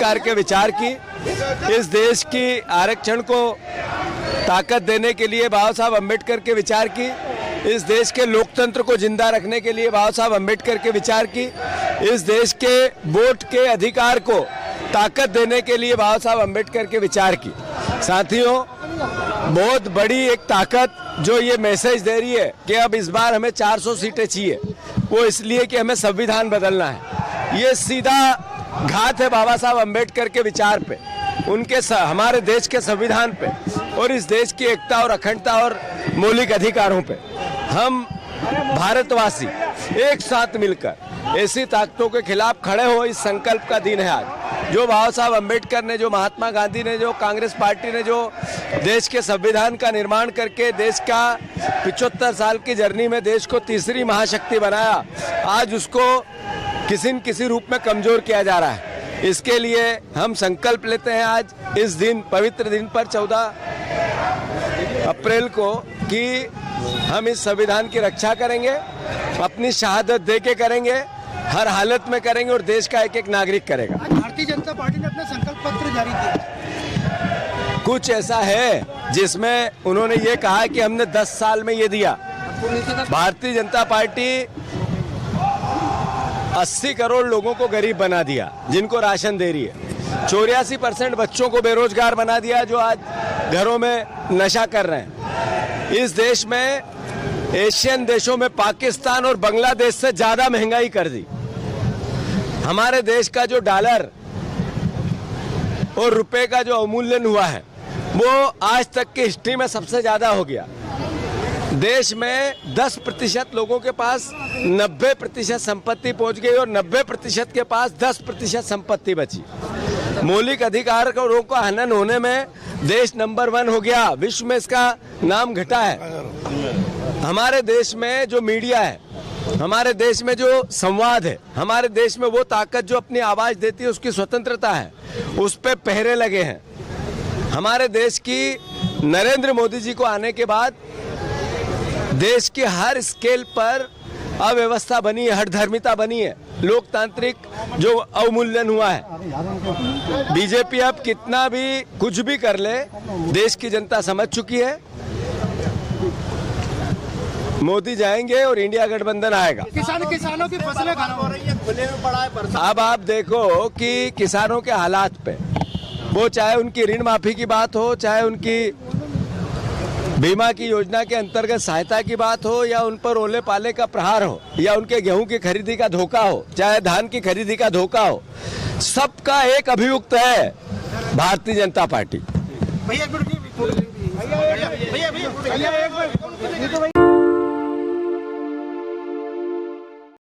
करके विचार की। इस देश की आरक्षण को ताकत देने के लिए बाबा साहब अम्बेडकर के विचार की। इस देश के लोकतंत्र को जिंदा रखने के लिए बाबा साहब अम्बेडकर के विचार की। इस देश के वोट के अधिकार को ताकत देने के लिए बाबा साहब अम्बेडकर के विचार की। साथियों, बहुत बड़ी एक ताकत जो ये मैसेज दे रही है कि अब इस बार हमें 400 सीटें चाहिए, वो इसलिए कि हमें संविधान बदलना है। ये सीधा घात है बाबा साहब अम्बेडकर के विचार पे, उनके हमारे देश के संविधान पे और इस देश की एकता और अखंडता और मौलिक अधिकारों पे। हम भारतवासी एक साथ मिलकर ऐसी ताकतों के खिलाफ खड़े हो, इस संकल्प का दिन है आज। जो बाबा साहब अम्बेडकर ने, जो महात्मा गांधी ने, जो कांग्रेस पार्टी ने, जो देश के संविधान का निर्माण करके देश का 75 साल की जर्नी में देश को तीसरी महाशक्ति बनाया, आज उसको किसी न किसी रूप में कमजोर किया जा रहा है। इसके लिए हम संकल्प लेते हैं आज इस दिन, पवित्र दिन पर 14 अप्रैल को, कि हम इस संविधान की रक्षा करेंगे, अपनी शहादत दे के करेंगे, हर हालत में करेंगे और देश का एक एक नागरिक करेगा। भारतीय जनता पार्टी ने अपना संकल्प पत्र जारी किया। कुछ ऐसा है जिसमें उन्होंने ये कहा कि हमने 10 साल में ये दिया। भारतीय जनता पार्टी 80 करोड़ लोगों को गरीब बना दिया, जिनको राशन दे रही है। 84% बच्चों को बेरोजगार बना दिया, जो आज घरों में नशा कर रहे हैं। इस देश में, एशियन देशों में पाकिस्तान और बांग्लादेश से ज्यादा महंगाई कर दी। हमारे देश का जो डॉलर और रुपए का जो अवमूल्यन हुआ है, वो आज तक की हिस्ट्री में सबसे ज्यादा हो गया। देश में 10% लोगों के पास 90% संपत्ति पहुंच गई और 90% के पास 10% संपत्ति बची। मौलिक अधिकारों का हनन होने में देश नंबर 1 हो गया, विश्व में इसका नाम घटा है। हमारे देश में जो मीडिया है, हमारे देश में जो संवाद है, हमारे देश में वो ताकत जो अपनी आवाज देती है, उसकी स्वतंत्रता है, उस पे पहरे लगे हैं। हमारे देश की नरेंद्र मोदी जी को आने के बाद देश के हर स्केल पर अव्यवस्था बनी है, हठधर्मिता बनी है, लोकतांत्रिक जो अवमूल्यन हुआ है। बीजेपी अब कितना भी कुछ भी कर ले, देश की जनता समझ चुकी है। मोदी जाएंगे और इंडिया गठबंधन आएगा। किसानों की फसलें खराब हो रही है, खुले में पड़ा है। अब आप देखो कि किसानों के हालात पे, वो चाहे उनकी ऋण माफी की बात हो, चाहे उनकी बीमा की योजना के अंतर्गत सहायता की बात हो, या उन पर ओले पाले का प्रहार हो, या उनके गेहूं की खरीदी का धोखा हो, चाहे धान की खरीदी का धोखा हो, सबका एक अभियुक्त है भारतीय जनता पार्टी। भैया